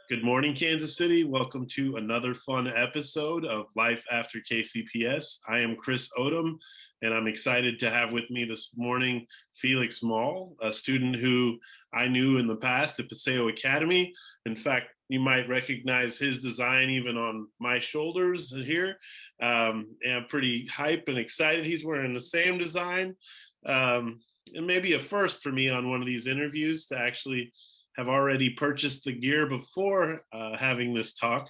Good morning, Kansas City. Welcome to another fun episode of Life After KCPS. I am Chris Odam, and I'm excited to have with me this morning Felix Maul, a student who I knew in the past at Paseo Academy. In fact, you might recognize his design even on my shoulders here. And I'm pretty hype and excited. He's wearing the same design. And maybe a first for me on one of these interviews to actually have already purchased the gear before having this talk.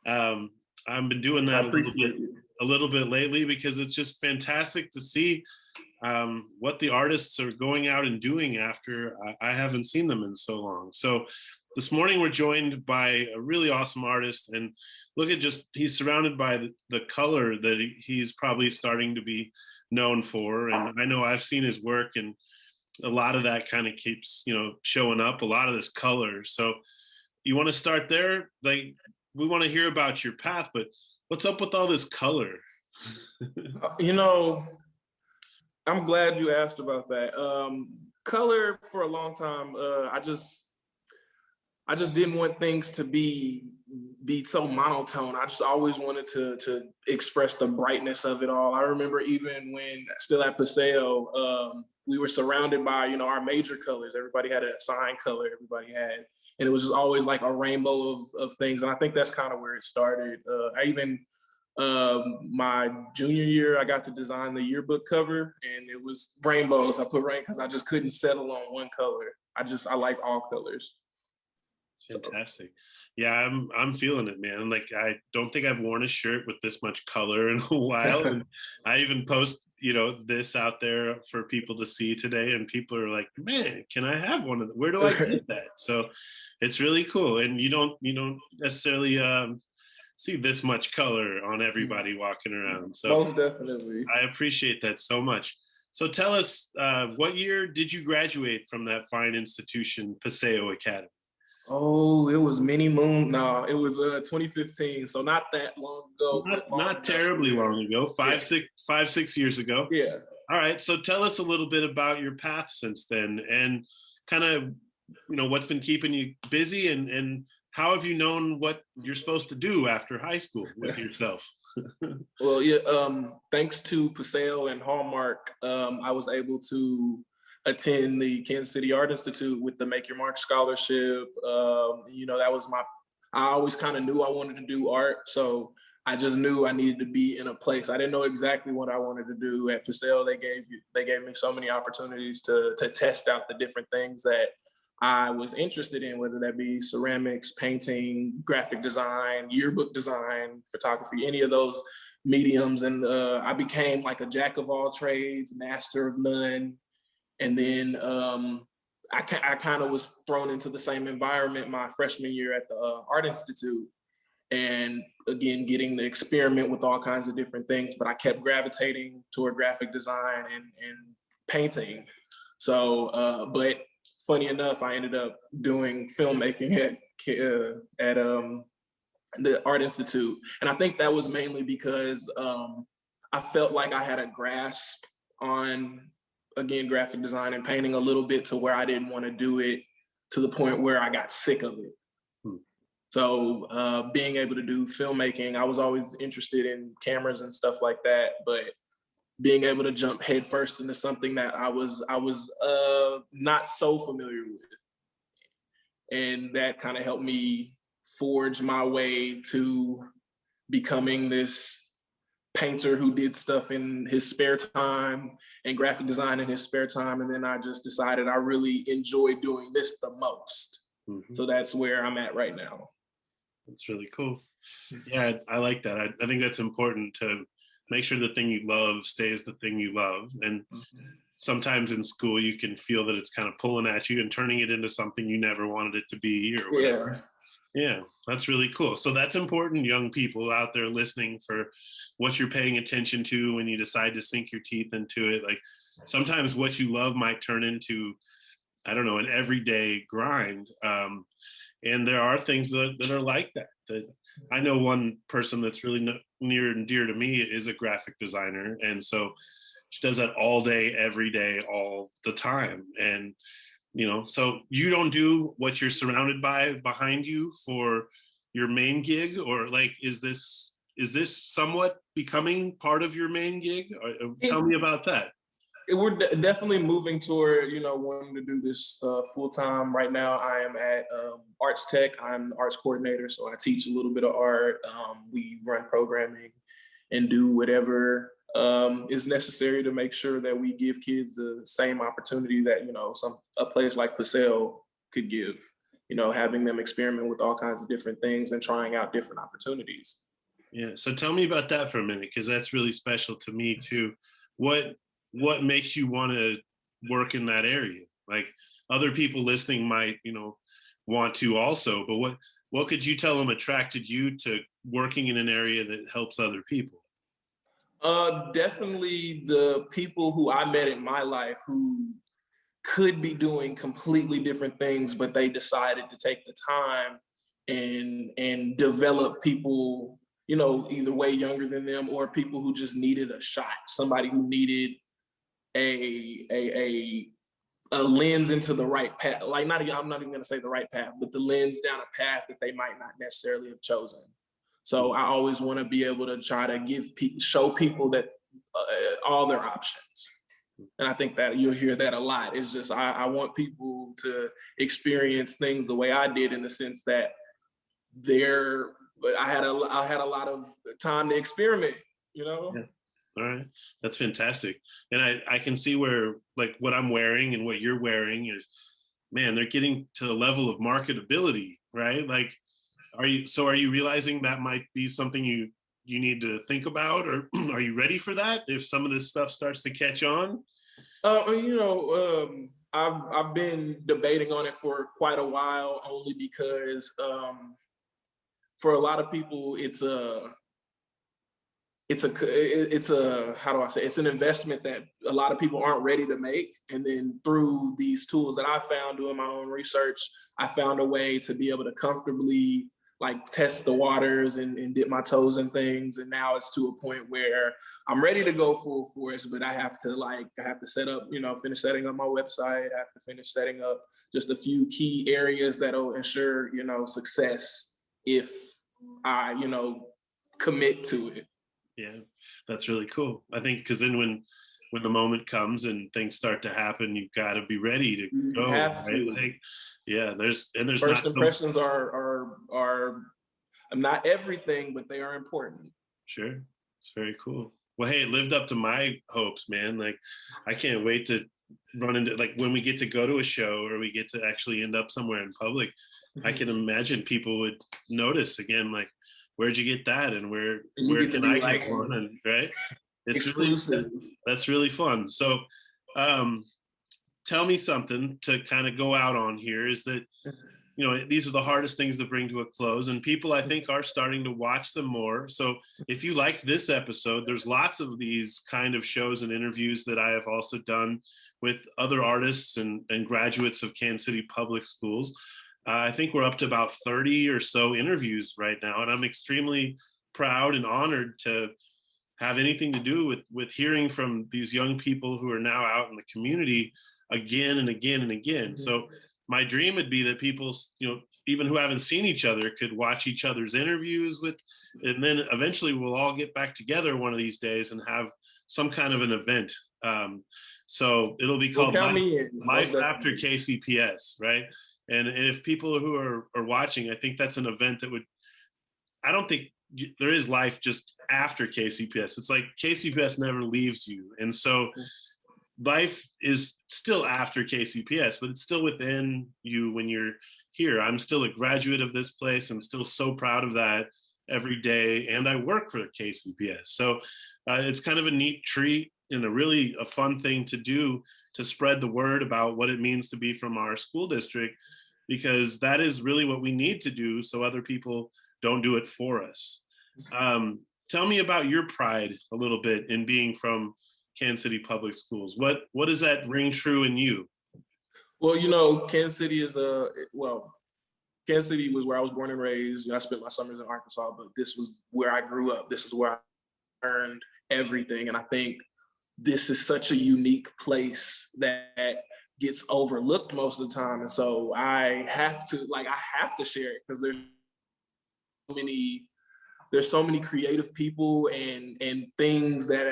I've been doing that a little bit lately because it's just fantastic to see what the artists are going out and doing after I haven't seen them in so long. So this morning we're joined by a really awesome artist, and look at he's surrounded by the color that he's probably starting to be known for. And I know I've seen his work, and a lot of that kind of keeps, showing up, a lot of this color. So you want to start there? Like, we want to hear about your path, but what's up with all this color? I'm glad you asked about that. Color for a long time, I just didn't want things to be so monotone. I just always wanted to express the brightness of it all. I remember even when still at Paseo, we were surrounded by, our major colors. Everybody had a sign color, and it was just always like a rainbow of things. And I think that's kind of where it started. My junior year, I got to design the yearbook cover, and it was rainbows. I put rain because I just couldn't settle on one color. I like all colors. Fantastic. Yeah, I'm feeling it, man. Like, I don't think I've worn a shirt with this much color in a while. And I even post, this out there for people to see today, and people are like, man, can I have one of them? Where do I get that? So it's really cool. And you don't necessarily see this much color on everybody walking around. So most definitely. I appreciate that so much. So tell us, what year did you graduate from that fine institution, Paseo Academy? Oh, it was many moon. No, it was 2015. So not that long ago. Not terribly long ago. Five, 6 years ago. Yeah. All right. So tell us a little bit about your path since then, and kind of, what's been keeping you busy, and how have you known what you're supposed to do after high school with yourself? Well, yeah. Thanks to Paseo and Hallmark, I was able to attend the Kansas City Art Institute with the Make Your Mark scholarship. That was I always kind of knew I wanted to do art. So I just knew I needed to be in a place. I didn't know exactly what I wanted to do at Paseo. They gave me so many opportunities to test out the different things that I was interested in, whether that be ceramics, painting, graphic design, yearbook design, photography, any of those mediums. And I became like a jack of all trades, master of none. And then I kind of was thrown into the same environment my freshman year at the Art Institute. And again, getting to experiment with all kinds of different things, but I kept gravitating toward graphic design and painting. So, but funny enough, I ended up doing filmmaking at the Art Institute. And I think that was mainly because I felt like I had a grasp on, again, graphic design and painting a little bit to where I didn't want to do it to the point where I got sick of it. So being able to do filmmaking, I was always interested in cameras and stuff like that, but being able to jump headfirst into something that I was not so familiar with. And that kind of helped me forge my way to becoming this painter who did stuff in his spare time and graphic design in his spare time. And then I just decided I really enjoy doing this the most. Mm-hmm. So that's where I'm at right now. That's really cool. Yeah, I like that. I think that's important to make sure the thing you love stays the thing you love. And sometimes in school, you can feel that it's kind of pulling at you and turning it into something you never wanted it to be or whatever. Yeah, that's really cool. So that's important, young people out there listening, for what you're paying attention to when you decide to sink your teeth into it. Like, sometimes what you love might turn into, I don't know, an everyday grind. And there are things that are like that. I know one person that's really near and dear to me is a graphic designer. And so she does that all day, every day, all the time. And So you don't do what you're surrounded by behind you for your main gig, or like, is this somewhat becoming part of your main gig? Tell me about that. We're definitely moving toward, wanting to do this full time. Right now, I am at Arts Tech. I'm the arts coordinator, so I teach a little bit of art. We run programming and do whatever is necessary to make sure that we give kids the same opportunity that a place like Paseo could give. Having them experiment with all kinds of different things and trying out different opportunities. Yeah. So tell me about that for a minute, because that's really special to me too. What makes you want to work in that area? Like, other people listening might, want to also, but what could you tell them attracted you to working in an area that helps other people? Definitely the people who I met in my life who could be doing completely different things, but they decided to take the time and develop people, either way younger than them, or people who just needed a shot, somebody who needed a lens into the right path. Like, I'm not even going to say the right path, but the lens down a path that they might not necessarily have chosen. So I always want to be able to try to show people that all their options. And I think that you'll hear that a lot. It's just, I want people to experience things the way I did, in the sense that I had a lot of time to experiment, Yeah. All right. That's fantastic. And I can see where, like, what I'm wearing and what you're wearing is, man, they're getting to the level of marketability, right? Like, are you realizing that might be something you need to think about, or are you ready for that if some of this stuff starts to catch on? I've been debating on it for quite a while, only because for a lot of people, it's how do I say, it's an investment that a lot of people aren't ready to make. And then through these tools that I found doing my own research, I found a way to be able to comfortably like test the waters and dip my toes in things. And now it's to a point where I'm ready to go full force, but I have to set up, finish setting up my website. I have to finish setting up just a few key areas that'll ensure, success if I, commit to it. Yeah, that's really cool. I think because then when the moment comes and things start to happen, you've got to be ready to You go. have Right? to. Like, yeah, there's First not impressions are not everything, but they are important. Sure, it's very cool. Well, hey, it lived up to my hopes, man. Like, I can't wait to run into, like, when we get to go to a show or we get to actually end up somewhere in public. I can imagine people would notice again, like, where'd you get that, and where can I get one? And, right, it's exclusive. That's really fun. So, tell me something to kind of go out on here. Is that, these are the hardest things to bring to a close, and people, I think, are starting to watch them more. So if you liked this episode, there's lots of these kind of shows and interviews that I have also done with other artists and graduates of Kansas City Public Schools. I think we're up to about 30 or so interviews right now, and I'm extremely proud and honored to have anything to do with hearing from these young people who are now out in the community again and again and again. Mm-hmm. So my dream would be that people, even who haven't seen each other, could watch each other's interviews and then eventually we'll all get back together one of these days and have some kind of an event. So it'll be called Life After KCPS, right? And if people who are watching, I think that's an event that I don't think there is life just after KCPS. It's like KCPS never leaves you. And so life is still after KCPS, but it's still within you when you're here. I'm still a graduate of this place. I'm still so proud of that every day. And I work for KCPS. So it's kind of a neat treat and a fun thing to do, to spread the word about what it means to be from our school district, because that is really what we need to do so other people don't do it for us. Tell me about your pride a little bit in being from Kansas City Public Schools. What does that ring true in you? Well, Kansas City Kansas City was where I was born and raised. I spent my summers in Arkansas, but this was where I grew up. This is where I learned everything. And I think this is such a unique place that gets overlooked most of the time. And so I have to share it, because there's so many creative people and things that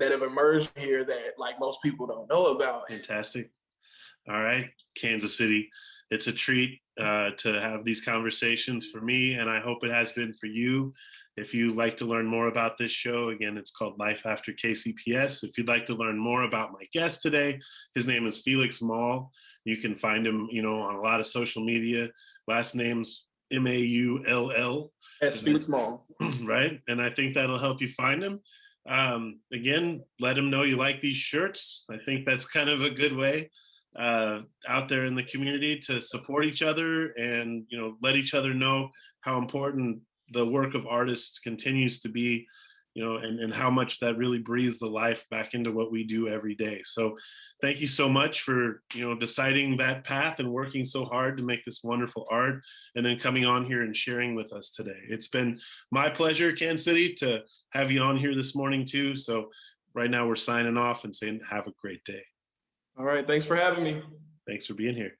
have emerged here that like most people don't know about. Fantastic. All right, Kansas City, it's a treat to have these conversations for me, and I hope it has been for you. If you'd like to learn more about this show, again, it's called Life After KCPS. If you'd like to learn more about my guest today, his name is Felix Maul. You can find him, on a lot of social media. Last name's Maull. That's Felix Maul. Right? And I think that'll help you find him. Again, let him know you like these shirts. I think that's kind of a good way out there in the community to support each other and, let each other know how important the work of artists continues to be, and how much that really breathes the life back into what we do every day. So thank you so much for, deciding that path and working so hard to make this wonderful art, and then coming on here and sharing with us today. It's been my pleasure, Kansas City, to have you on here this morning too. So right now we're signing off and saying, have a great day. All right. Thanks for having me. Thanks for being here.